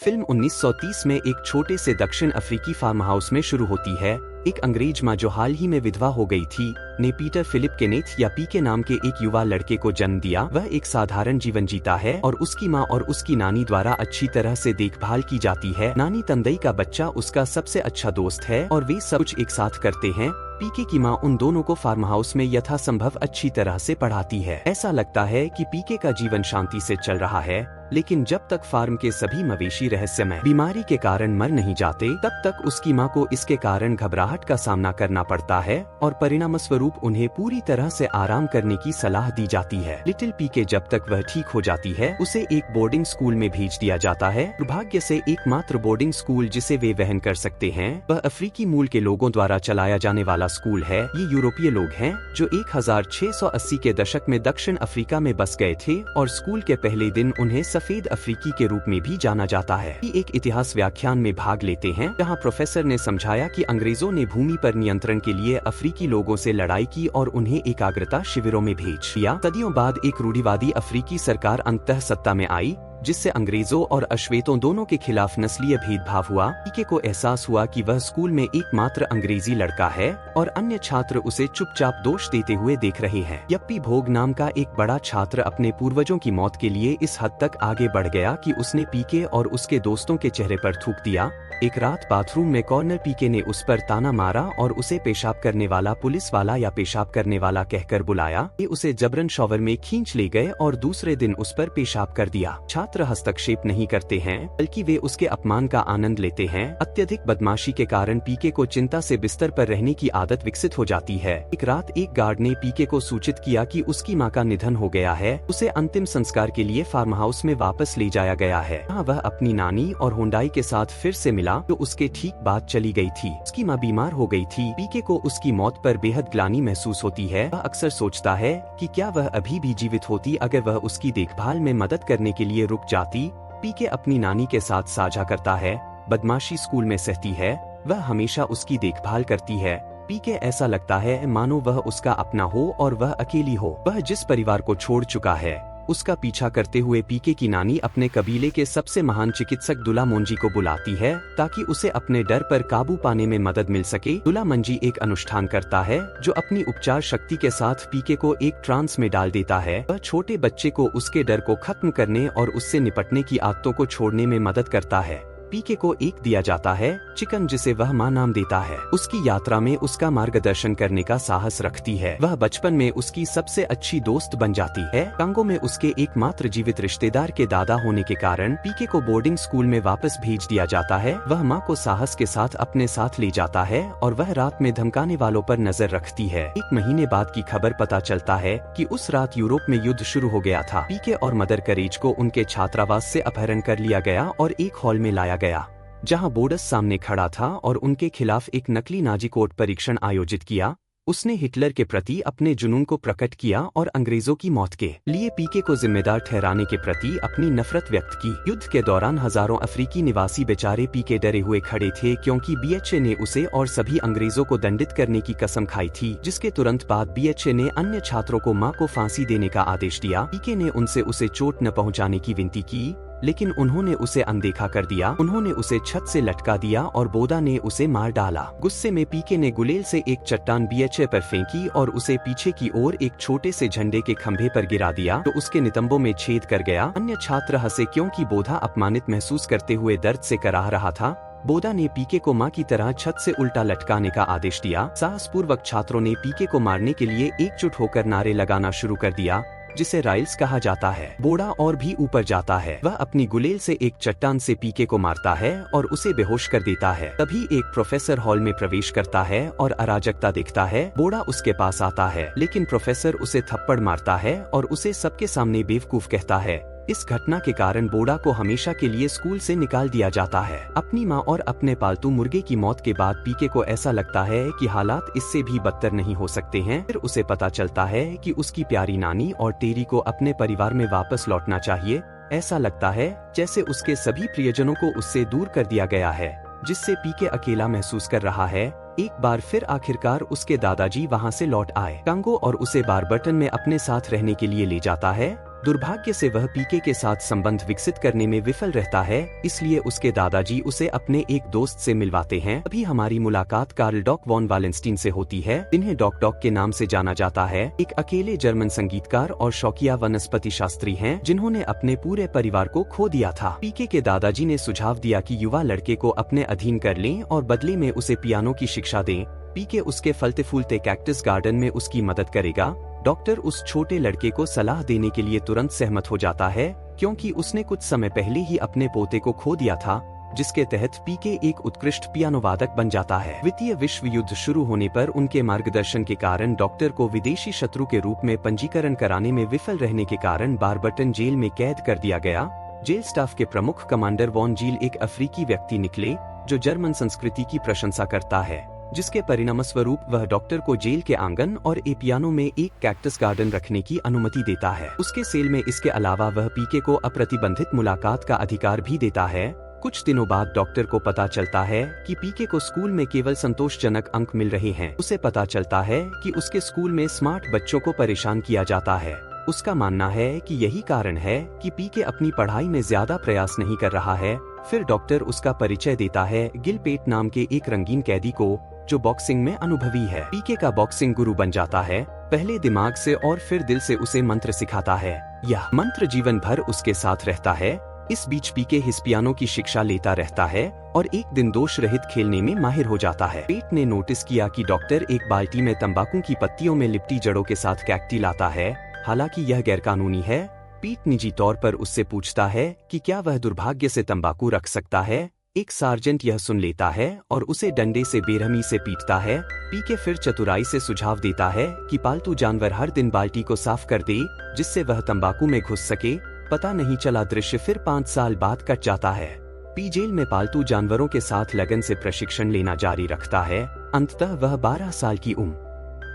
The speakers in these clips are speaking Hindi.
फिल्म 1930 में एक छोटे से दक्षिण अफ्रीकी फार्म हाउस में शुरू होती है। एक अंग्रेज माँ जो हाल ही में विधवा हो गई थी ने पीटर फिलिप केनेथ या पी के नाम के एक युवा लड़के को जन्म दिया। वह एक साधारण जीवन जीता है और उसकी माँ और उसकी नानी द्वारा अच्छी तरह से देखभाल की जाती है। नानी तंदई का बच्चा उसका सबसे अच्छा दोस्त है और वे सब कुछ एक साथ करते हैं। पीके की माँ उन दोनों को फार्म हाउस में यथासंभव अच्छी तरह से पढ़ाती है। ऐसा लगता है कि पीके का जीवन शांति से चल रहा है, लेकिन जब तक फार्म के सभी मवेशी रहस्यमय बीमारी के कारण मर नहीं जाते, तब तक उसकी माँ को इसके कारण घबराहट का सामना करना पड़ता है और परिणामस्वरूप उन्हें पूरी तरह से आराम करने की सलाह दी जाती है। लिटिल पीके जब तक वह ठीक हो जाती है, उसे एक बोर्डिंग स्कूल में भेज दिया जाता है। दुर्भाग्य से एकमात्र बोर्डिंग स्कूल जिसे वे वहन कर सकते हैं वह अफ्रीकी मूल के लोगों द्वारा चलाया जाने वाला स्कूल है। ये यूरोपीय लोग हैं जो 1680 के दशक में दक्षिण अफ्रीका में बस गए थे और स्कूल के पहले दिन उन्हें सफेद अफ्रीकी के रूप में भी जाना जाता है। एक इतिहास व्याख्यान में भाग लेते हैं जहां प्रोफेसर ने समझाया कि अंग्रेजों ने भूमि पर नियंत्रण के लिए अफ्रीकी लोगों से लड़ाई की और उन्हें एकाग्रता शिविरों में भेज दिया। सदियों बाद एक रूढ़िवादी अफ्रीकी सरकार अंततः सत्ता में आई, जिससे अंग्रेजों और अश्वेतों दोनों के खिलाफ नस्लीय भेदभाव हुआ। पीके को एहसास हुआ कि वह स्कूल में एकमात्र अंग्रेजी लड़का है और अन्य छात्र उसे चुपचाप दोष देते हुए देख रहे हैं। यप्पी भोग नाम का एक बड़ा छात्र अपने पूर्वजों की मौत के लिए इस हद तक आगे बढ़ गया कि उसने पीके और उसके दोस्तों के चेहरे पर थूक दिया। एक रात बाथरूम में कॉर्नर पीके ने उस पर ताना मारा और उसे पेशाब करने वाला पुलिस वाला या पेशाब करने वाला कहकर बुलाया। ये उसे जबरन शॉवर में खींच ले गए और दूसरे दिन उस पर पेशाब कर दिया। छात्र हस्तक्षेप नहीं करते हैं, बल्कि वे उसके अपमान का आनंद लेते हैं। अत्यधिक बदमाशी के कारण पीके को चिंता से बिस्तर पर रहने की आदत विकसित हो जाती है। एक रात एक गार्ड ने पीके को सूचित किया कि उसकी माँ का निधन हो गया है। उसे अंतिम संस्कार के लिए फार्म हाउस में वापस ले जाया गया है। वहाँ वह अपनी नानी और हुंडाई के साथ फिर से मिला जो उसके ठीक बाद चली गई थी। उसकी माँ बीमार हो गई थी। पीके को उसकी मौत पर बेहद ग्लानि महसूस होती है। वह अक्सर सोचता है कि क्या वह अभी भी जीवित होती अगर वह उसकी देखभाल में मदद करने के लिए रुक जाती। पीके अपनी नानी के साथ साझा करता है, बदमाशी स्कूल में सहती है, वह हमेशा उसकी देखभाल करती है। पीके ऐसा लगता है मानो वह उसका अपना हो और वह अकेली हो। वह जिस परिवार को छोड़ चुका है उसका पीछा करते हुए पीके की नानी अपने कबीले के सबसे महान चिकित्सक दुला मोंजी को बुलाती है ताकि उसे अपने डर पर काबू पाने में मदद मिल सके। दुला मंजी एक अनुष्ठान करता है जो अपनी उपचार शक्ति के साथ पीके को एक ट्रांस में डाल देता है। वह छोटे बच्चे को उसके डर को खत्म करने और उससे निपटने की आदतों को छोड़ने में मदद करता है। पीके को एक दिया जाता है, चिकन, जिसे वह माँ नाम देता है। उसकी यात्रा में उसका मार्गदर्शन करने का साहस रखती है। वह बचपन में उसकी सबसे अच्छी दोस्त बन जाती है। कांगो में उसके एकमात्र जीवित रिश्तेदार के दादा होने के कारण पीके को बोर्डिंग स्कूल में वापस भेज दिया जाता है। वह माँ को साहस के साथ अपने साथ ले जाता है और वह रात में धमकाने वालों पर नजर रखती है। एक महीने बाद की खबर पता चलता है कि उस रात यूरोप में युद्ध शुरू हो गया था। पीके और मदर करेज को उनके छात्रावास से अपहरण कर लिया गया और एक हॉल में लाया गया जहां बोडस सामने खड़ा था और उनके खिलाफ एक नकली नाजी कोड परीक्षण आयोजित किया। उसने हिटलर के प्रति अपने जुनून को प्रकट किया और अंग्रेजों की मौत के लिए पीके को जिम्मेदार ठहराने के प्रति अपनी नफरत व्यक्त की। युद्ध के दौरान हजारों अफ्रीकी निवासी बेचारे पीके डरे हुए खड़े थे क्योंकि बीएचए ने उसे और सभी अंग्रेजों को दंडित करने की कसम खाई थी, जिसके तुरंत बाद बीएचए ने अन्य छात्रों को मां को फांसी देने का आदेश दिया। पीके ने उनसे उसे चोट न पहुंचाने की विनती की, लेकिन उन्होंने उसे अनदेखा कर दिया। उन्होंने उसे छत से लटका दिया और बोदा ने उसे मार डाला। गुस्से में पीके ने गुलेल से एक चट्टान बीएचए पर फेंकी और उसे पीछे की ओर एक छोटे से झंडे के खंभे पर गिरा दिया तो उसके नितंबों में छेद कर गया। अन्य छात्र हंसे क्योंकि बोधा अपमानित महसूस करते हुए दर्द से कराह रहा था। बोदा ने पीके को मां की तरह छत से उल्टा लटकाने का आदेश दिया। साहसपूर्वक छात्रों ने पीके को मारने के लिए एकजुट होकर नारे लगाना शुरू कर दिया, जिसे राइल्स कहा जाता है। बोड़ा और भी ऊपर जाता है। वह अपनी गुलेल से एक चट्टान से पीके को मारता है और उसे बेहोश कर देता है। तभी एक प्रोफेसर हॉल में प्रवेश करता है और अराजकता देखता है। बोड़ा उसके पास आता है, लेकिन प्रोफेसर उसे थप्पड़ मारता है और उसे सबके सामने बेवकूफ कहता है। इस घटना के कारण बोड़ा को हमेशा के लिए स्कूल से निकाल दिया जाता है। अपनी माँ और अपने पालतू मुर्गे की मौत के बाद पीके को ऐसा लगता है कि हालात इससे भी बदतर नहीं हो सकते हैं। फिर उसे पता चलता है कि उसकी प्यारी नानी और टेरी को अपने परिवार में वापस लौटना चाहिए। ऐसा लगता है जैसे उसके सभी प्रियजनों को उससे दूर कर दिया गया है, जिससे पीके अकेला महसूस कर रहा है। एक बार फिर आखिरकार उसके दादाजी वहाँ से लौट आए। कांगो और उसे बारबर्टन में अपने साथ रहने के लिए ले जाता है। दुर्भाग्य से वह पीके के साथ संबंध विकसित करने में विफल रहता है, इसलिए उसके दादाजी उसे अपने एक दोस्त से मिलवाते हैं। अभी हमारी मुलाकात कार्ल डॉक वॉन वालेंस्टीन से होती है, जिन्हें डॉक डॉक के नाम से जाना जाता है। एक अकेले जर्मन संगीतकार और शौकिया वनस्पति शास्त्री हैं, जिन्होंने अपने पूरे परिवार को खो दिया था। पीके के दादाजी ने सुझाव दिया कि युवा लड़के को अपने अधीन कर लें और बदले में उसे पियानो की शिक्षा दें। पीके उसके फलते फूलते कैक्टस गार्डन में उसकी मदद करेगा। डॉक्टर उस छोटे लड़के को सलाह देने के लिए तुरंत सहमत हो जाता है, क्योंकि उसने कुछ समय पहले ही अपने पोते को खो दिया था, जिसके तहत पीके एक उत्कृष्ट पियानो वादक बन जाता है। द्वितीय विश्व युद्ध शुरू होने पर उनके मार्गदर्शन के कारण डॉक्टर को विदेशी शत्रु के रूप में पंजीकरण कराने में विफल रहने के कारण बारबर्टन जेल में कैद कर दिया गया। जेल स्टाफ के प्रमुख कमांडर वॉन जील एक अफ्रीकी व्यक्ति निकले, जो जर्मन संस्कृति की प्रशंसा करता है, जिसके परिणामस्वरूप वह डॉक्टर को जेल के आंगन और पियानो में एक कैक्टस गार्डन रखने की अनुमति देता है। उसके सेल में इसके अलावा वह पीके को अप्रतिबंधित मुलाकात का अधिकार भी देता है। कुछ दिनों बाद डॉक्टर को पता चलता है कि पीके को स्कूल में केवल संतोषजनक अंक मिल रहे हैं। उसे पता चलता है कि उसके स्कूल में स्मार्ट बच्चों को परेशान किया जाता है। उसका मानना है कि यही कारण है कि पीके अपनी पढ़ाई में ज्यादा प्रयास नहीं कर रहा है। फिर डॉक्टर उसका परिचय देता है गिल पेट नाम के एक रंगीन कैदी को, जो बॉक्सिंग में अनुभवी है। पीके का बॉक्सिंग गुरु बन जाता है, पहले दिमाग से और फिर दिल से उसे मंत्र सिखाता है। यह मंत्र जीवन भर उसके साथ रहता है। इस बीच पीके हिस्पियानो की शिक्षा लेता रहता है और एक दिन दोष रहित खेलने में माहिर हो जाता है। पेट ने नोटिस किया कि डॉक्टर एक बाल्टी में तंबाकू की पत्तियों में लिपटी जड़ों के साथ कैक्टी लाता है, हालांकि यह गैरकानूनी है। पीट निजी तौर पर उससे पूछता है कि क्या वह दुर्भाग्य से तंबाकू रख सकता है। एक सार्जेंट यह सुन लेता है और उसे डंडे से बेरहमी से पीटता है। पीके फिर चतुराई से सुझाव देता है कि पालतू जानवर हर दिन बाल्टी को साफ कर दे, जिससे वह तंबाकू में घुस सके। पता नहीं चला दृश्य फिर 5 साल बाद कट जाता है। पी जेल में पालतू जानवरों के साथ लगन से प्रशिक्षण लेना जारी रखता है। अंततः वह 12 साल की उम्र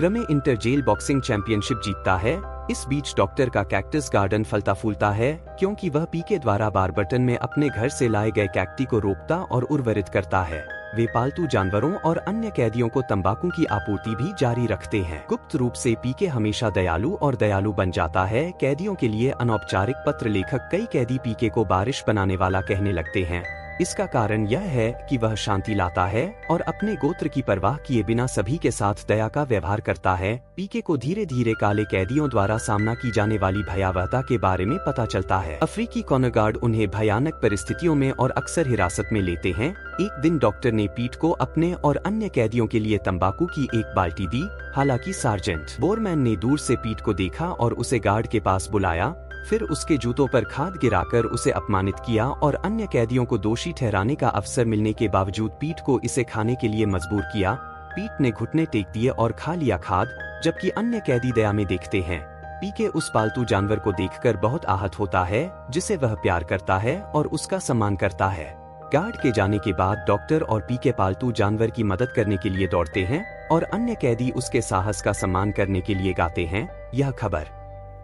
में इंटर जेल बॉक्सिंग चैंपियनशिप जीतता है। इस बीच डॉक्टर का कैक्टस गार्डन फलता फूलता है, क्योंकि वह पीके द्वारा बारबर्टन में अपने घर से लाए गए कैक्टी को रोकता और उर्वरित करता है। वे पालतू जानवरों और अन्य कैदियों को तंबाकू की आपूर्ति भी जारी रखते हैं। गुप्त रूप से पीके हमेशा दयालु बन जाता है। कैदियों के लिए अनौपचारिक पत्र लेखक कई कैदी पीके को बारिश बनाने वाला कहने लगते हैं। इसका कारण यह है कि वह शांति लाता है और अपने गोत्र की परवाह किए बिना सभी के साथ दया का व्यवहार करता है। पीके को धीरे धीरे काले कैदियों द्वारा सामना की जाने वाली भयावहता के बारे में पता चलता है। अफ्रीकी कॉर्नर गार्ड उन्हें भयानक परिस्थितियों में और अक्सर हिरासत में लेते हैं। एक दिन डॉक्टर ने पीट को अपने और अन्य कैदियों के लिए तंबाकू की एक बाल्टी दी। हालांकि सार्जेंट बोरमैन ने दूर से पीट को देखा और उसे गार्ड के पास बुलाया। फिर उसके जूतों पर खाद गिराकर उसे अपमानित किया और अन्य कैदियों को दोषी ठहराने का अवसर मिलने के बावजूद पीट को इसे खाने के लिए मजबूर किया। पीट ने घुटने टेक दिए और खा लिया खाद, जबकि अन्य कैदी दया में देखते हैं। पीके उस पालतू जानवर को देखकर बहुत आहत होता है, जिसे वह प्यार करता है और उसका सम्मान करता है। गार्ड के जाने के बाद डॉक्टर और पीके पालतू जानवर की मदद करने के लिए दौड़ते हैं और अन्य कैदी उसके साहस का सम्मान करने के लिए गाते हैं। यह खबर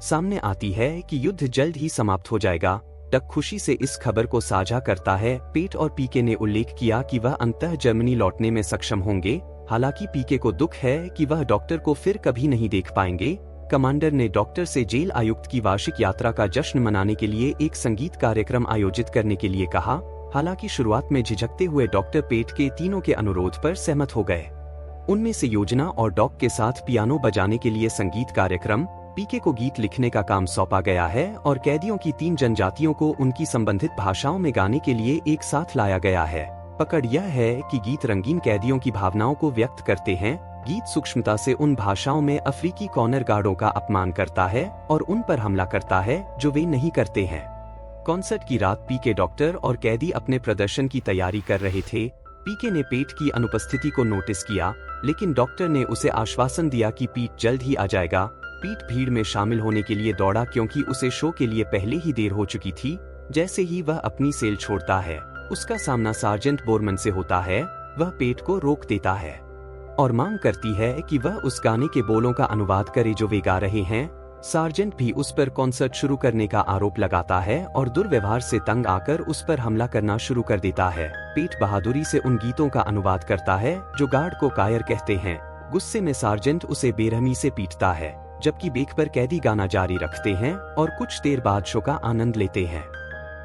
सामने आती है कि युद्ध जल्द ही समाप्त हो जाएगा। डक खुशी से इस खबर को साझा करता है। पेट और पीके ने उल्लेख किया कि वह अंततः जर्मनी लौटने में सक्षम होंगे। हालांकि पीके को दुख है कि वह डॉक्टर को फिर कभी नहीं देख पाएंगे। कमांडर ने डॉक्टर से जेल आयुक्त की वार्षिक यात्रा का जश्न मनाने के लिए एक संगीत कार्यक्रम आयोजित करने के लिए कहा। हालांकि शुरुआत में झिझकते हुए डॉक्टर पेट के तीनों के अनुरोध पर सहमत हो गए। उनमें से योजना और डॉक के साथ पियानो बजाने के लिए संगीत कार्यक्रम, पीके को गीत लिखने का काम सौंपा गया है और कैदियों की 3 जनजातियों को उनकी संबंधित भाषाओं में गाने के लिए एक साथ लाया गया है। पकड़ यह है कि गीत रंगीन कैदियों की भावनाओं को व्यक्त करते हैं। गीत सूक्ष्मता से उन भाषाओं में अफ्रीकी कॉर्नर गार्डों का अपमान करता है और उन पर हमला करता है जो वे नहीं करते हैं। कॉन्सर्ट की रात पीके, डॉक्टर और कैदी अपने प्रदर्शन की तैयारी कर रहे थे। पीके ने पेट की अनुपस्थिति को नोटिस किया, लेकिन डॉक्टर ने उसे आश्वासन दिया कि पीट जल्द ही आ जाएगा। पीट भीड़ में शामिल होने के लिए दौड़ा, क्योंकि उसे शो के लिए पहले ही देर हो चुकी थी। जैसे ही वह अपनी सेल छोड़ता है, उसका सामना सार्जेंट बोरमन से होता है। वह पेट को रोक देता है और मांग करती है कि वह उस गाने के बोलों का अनुवाद करे जो वे गा रहे हैं। सार्जेंट भी उस पर कॉन्सर्ट शुरू करने का आरोप लगाता है और दुर्व्यवहार से तंग आकर उस पर हमला करना शुरू कर देता है। पेट बहादुरी से उन गीतों का अनुवाद करता है जो गार्ड को कायर कहते हैं। गुस्से में सार्जेंट उसे बेरहमी से पीटता है, जबकि बेक पर कैदी गाना जारी रखते हैं और कुछ देर बाद शो का आनंद लेते हैं।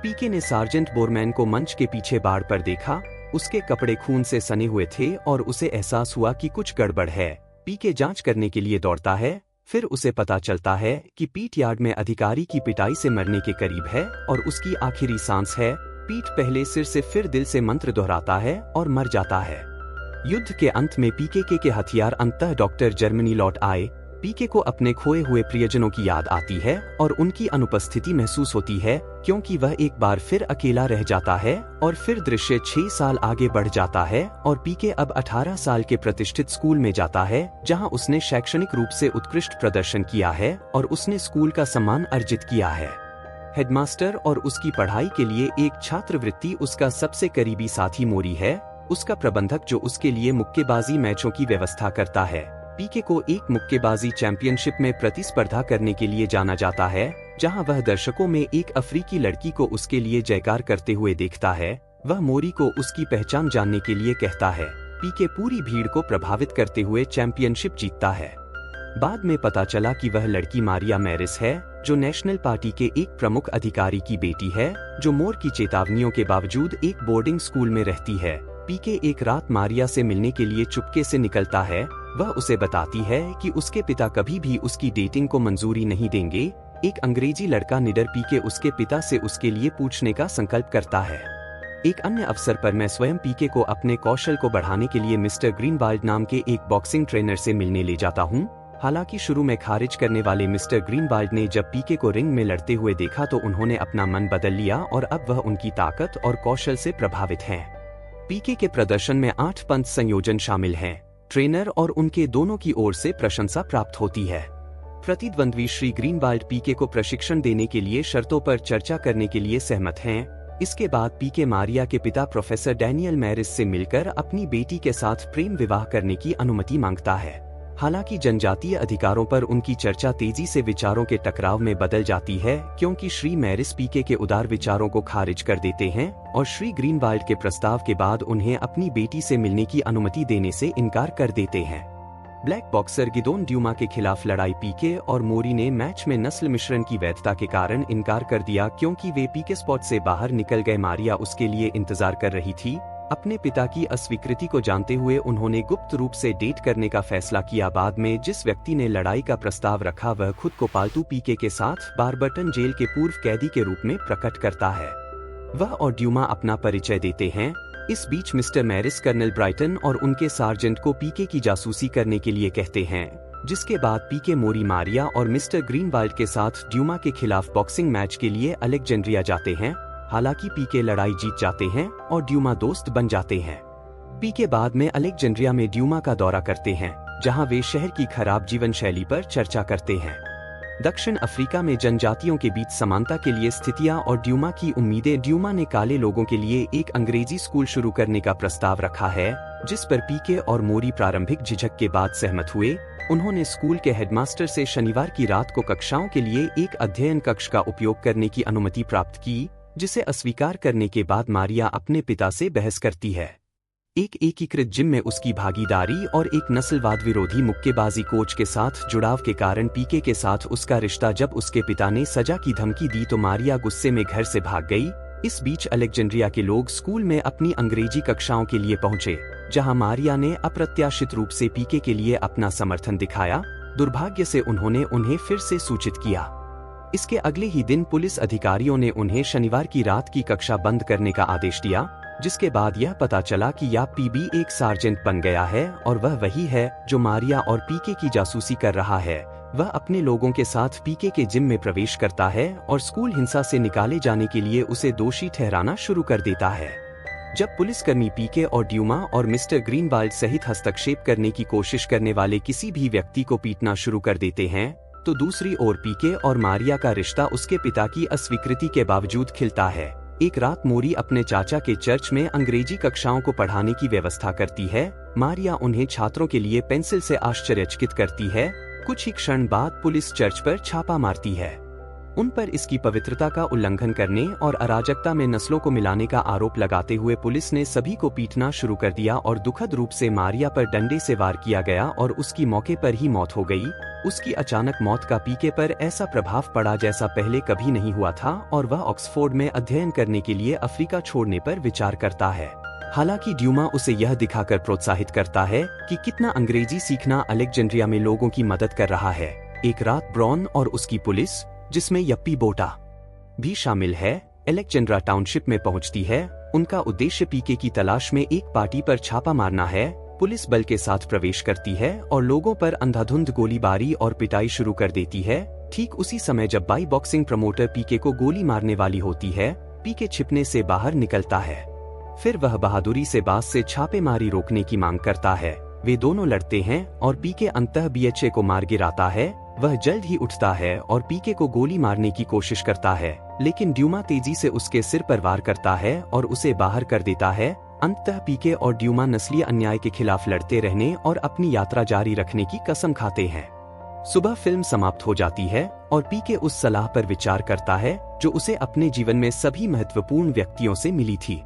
पीके ने सार्जेंट बोरमैन को मंच के पीछे बाड़ पर देखा। उसके कपड़े खून से सने हुए थे और उसे एहसास हुआ कि कुछ गड़बड़ है। पीके जांच करने के लिए दौड़ता है। फिर उसे पता चलता है कि पीट यार्ड में अधिकारी की पिटाई से मरने के करीब है और उसकी आखिरी सांस है। पीट पहले सिर से फिर दिल से मंत्र दोहराता है और मर जाता है। युद्ध के अंत में पीके के हथियार अंततः डॉक्टर जर्मनी लौट आए। पीके को अपने खोए हुए प्रियजनों की याद आती है और उनकी अनुपस्थिति महसूस होती है, क्योंकि वह एक बार फिर अकेला रह जाता है। और फिर दृश्य 6 साल आगे बढ़ जाता है और पीके अब 18 साल के प्रतिष्ठित स्कूल में जाता है, जहां उसने शैक्षणिक रूप से उत्कृष्ट प्रदर्शन किया है और उसने स्कूल का सम्मान अर्जित किया है। हेडमास्टर और उसकी पढ़ाई के लिए एक छात्रवृत्ति उसका सबसे करीबी साथी मोरी है, उसका प्रबंधक जो उसके लिए मुक्केबाजी मैचों की व्यवस्था करता है। पीके को एक मुक्केबाजी चैंपियनशिप में प्रतिस्पर्धा करने के लिए जाना जाता है, जहां वह दर्शकों में एक अफ्रीकी लड़की को उसके लिए जयकार करते हुए देखता है। वह मोरी को उसकी पहचान जानने के लिए कहता है। पीके पूरी भीड़ को प्रभावित करते हुए चैंपियनशिप जीतता है। बाद में पता चला कि वह लड़की मारिया मैरिस है, जो नेशनल पार्टी के एक प्रमुख अधिकारी की बेटी है, जो मोर की चेतावनियों के बावजूद एक बोर्डिंग स्कूल में रहती है। पीके एक रात मारिया से मिलने के लिए चुपके से निकलता है। वह उसे बताती है कि उसके पिता कभी भी उसकी डेटिंग को मंजूरी नहीं देंगे। एक अंग्रेजी लड़का निडर पीके उसके पिता से उसके लिए पूछने का संकल्प करता है। एक अन्य अवसर पर मैं स्वयं पीके को अपने कौशल को बढ़ाने के लिए मिस्टर ग्रीनवाल्ड नाम के एक बॉक्सिंग ट्रेनर से मिलने ले जाता हूँ। हालांकि शुरू में खारिज करने वाले मिस्टर ग्रीनवाल्ड ने जब पीके को रिंग में लड़ते हुए देखा तो उन्होंने अपना मन बदल लिया और अब वह उनकी ताकत और कौशल से प्रभावित हैं। पीके के प्रदर्शन में 8 पंच संयोजन शामिल हैं। ट्रेनर और उनके दोनों की ओर से प्रशंसा प्राप्त होती है। प्रतिद्वंद्वी श्री ग्रीनवाल्ड पीके को प्रशिक्षण देने के लिए शर्तों पर चर्चा करने के लिए सहमत हैं। इसके बाद पीके मारिया के पिता प्रोफेसर डैनियल मैरिस से मिलकर अपनी बेटी के साथ प्रेम विवाह करने की अनुमति मांगता है। हालांकि जनजातीय अधिकारों पर उनकी चर्चा तेजी से विचारों के टकराव में बदल जाती है, क्योंकि श्री मैरिस पीके के उदार विचारों को खारिज कर देते हैं और श्री ग्रीनवाल्ड के प्रस्ताव के बाद उन्हें अपनी बेटी से मिलने की अनुमति देने से इनकार कर देते हैं। ब्लैक बॉक्सर गिदोन ड्यूमा के खिलाफ लड़ाई पीके और मोरी ने मैच में नस्ल मिश्रण की वैधता के कारण इनकार कर दिया, क्योंकि वे पीके स्पॉट से बाहर निकल गए। मारिया उसके लिए इंतजार कर रही थी। अपने पिता की अस्वीकृति को जानते हुए उन्होंने गुप्त रूप से डेट करने का फैसला किया। बाद में जिस व्यक्ति ने लड़ाई का प्रस्ताव रखा वह खुद को पालतू पीके के साथ बारबटन जेल के पूर्व कैदी के रूप में प्रकट करता है। वह और ड्यूमा अपना परिचय देते हैं। इस बीच मिस्टर मैरिस कर्नल ब्राइटन और उनके सार्जेंट को पीके की जासूसी करने के लिए कहते हैं, जिसके बाद पीके मोरी मारिया और मिस्टर ग्रीनवाल्ड के साथ ड्यूमा के खिलाफ बॉक्सिंग मैच के लिए अलेक्जेंड्रिया जाते हैं। हालांकि पीके लड़ाई जीत जाते हैं और ड्यूमा दोस्त बन जाते हैं। पीके बाद में अलेक्जेंड्रिया में ड्यूमा का दौरा करते हैं, जहां वे शहर की खराब जीवन शैली पर चर्चा करते हैं। दक्षिण अफ्रीका में जनजातियों के बीच समानता के लिए स्थितियां और ड्यूमा की उम्मीदें। ड्यूमा ने काले लोगों के लिए एक अंग्रेजी स्कूल शुरू करने का प्रस्ताव रखा है, जिस पर पीके और मोरी प्रारंभिक झिझक के बाद सहमत हुए। उन्होंने स्कूल के हेडमास्टर से शनिवार की रात को कक्षाओं के लिए एक अध्ययन कक्ष का उपयोग करने की अनुमति प्राप्त की, जिसे अस्वीकार करने के बाद मारिया अपने पिता से बहस करती है। एक एकीकृत जिम में उसकी भागीदारी और एक नस्लवाद विरोधी मुक्केबाजी कोच के साथ जुड़ाव के कारण पीके के साथ उसका रिश्ता। जब उसके पिता ने सजा की धमकी दी तो मारिया गुस्से में घर से भाग गई। इस बीच अलेक्जेंड्रिया के लोग स्कूल में अपनी अंग्रेजी कक्षाओं के लिए पहुंचे, जहां मारिया ने अप्रत्याशित रूप से पीके के लिए अपना समर्थन दिखाया। दुर्भाग्य से उन्होंने उन्हें फिर से सूचित किया। इसके अगले ही दिन पुलिस अधिकारियों ने उन्हें शनिवार की रात की कक्षा बंद करने का आदेश दिया, जिसके बाद यह पता चला कि या पीबी एक सार्जेंट बन गया है और वह वही है जो मारिया और पीके की जासूसी कर रहा है। वह अपने लोगों के साथ पीके के जिम में प्रवेश करता है और स्कूल हिंसा से निकाले जाने के लिए उसे दोषी ठहराना शुरू कर देता है। जब पुलिसकर्मी पीके और ड्यूमा और मिस्टर ग्रीनवाल्ड सहित हस्तक्षेप करने की कोशिश करने वाले किसी भी व्यक्ति को पीटना शुरू कर देते हैं, तो दूसरी ओर पीके और मारिया का रिश्ता उसके पिता की अस्वीकृति के बावजूद खिलता है। एक रात मोरी अपने चाचा के चर्च में अंग्रेजी कक्षाओं को पढ़ाने की व्यवस्था करती है। मारिया उन्हें छात्रों के लिए पेंसिल से आश्चर्यचकित करती है। कुछ ही क्षण बाद पुलिस चर्च पर छापा मारती है। उन पर इसकी पवित्रता का उल्लंघन करने और अराजकता में नस्लों को मिलाने का आरोप लगाते हुए पुलिस ने सभी को पीटना शुरू कर दिया और दुखद रूप से मारिया पर डंडे से वार किया गया और उसकी मौके पर ही मौत हो गई। उसकी अचानक मौत का पीके पर ऐसा प्रभाव पड़ा जैसा पहले कभी नहीं हुआ था और वह ऑक्सफोर्ड में अध्ययन करने के लिए अफ्रीका छोड़ने पर विचार करता है। हालांकि ड्यूमा उसे यह दिखाकर प्रोत्साहित करता है कि कितना अंग्रेजी सीखना अलेक्जेंड्रिया में लोगों की मदद कर रहा है। एक रात ब्रॉन और उसकी पुलिस, जिसमें यप्पी बोटा भी शामिल है, अलेक्जेंड्रा टाउनशिप में पहुंचती है। उनका उद्देश्य पीके की तलाश में एक पार्टी पर छापा मारना है। पुलिस बल के साथ प्रवेश करती है और लोगों पर अंधाधुंध गोलीबारी और पिटाई शुरू कर देती है। ठीक उसी समय जब बाई बॉक्सिंग प्रमोटर पीके को गोली मारने वाली होती है, पीके छिपने से बाहर निकलता है। फिर वह बहादुरी से बास से छापेमारी रोकने की मांग करता है। वे दोनों लड़ते हैं और पीके अंततः बीएचए को मार गिराता है। वह जल्द ही उठता है और पीके को गोली मारने की कोशिश करता है, लेकिन ड्यूमा तेजी से उसके सिर पर वार करता है और उसे बाहर कर देता है। अंततः पीके और ड्यूमा नस्लीय अन्याय के खिलाफ लड़ते रहने और अपनी यात्रा जारी रखने की कसम खाते हैं। सुबह फिल्म समाप्त हो जाती है और पीके उस सलाह पर विचार करता है जो उसे अपने जीवन में सभी महत्वपूर्ण व्यक्तियों से मिली थी।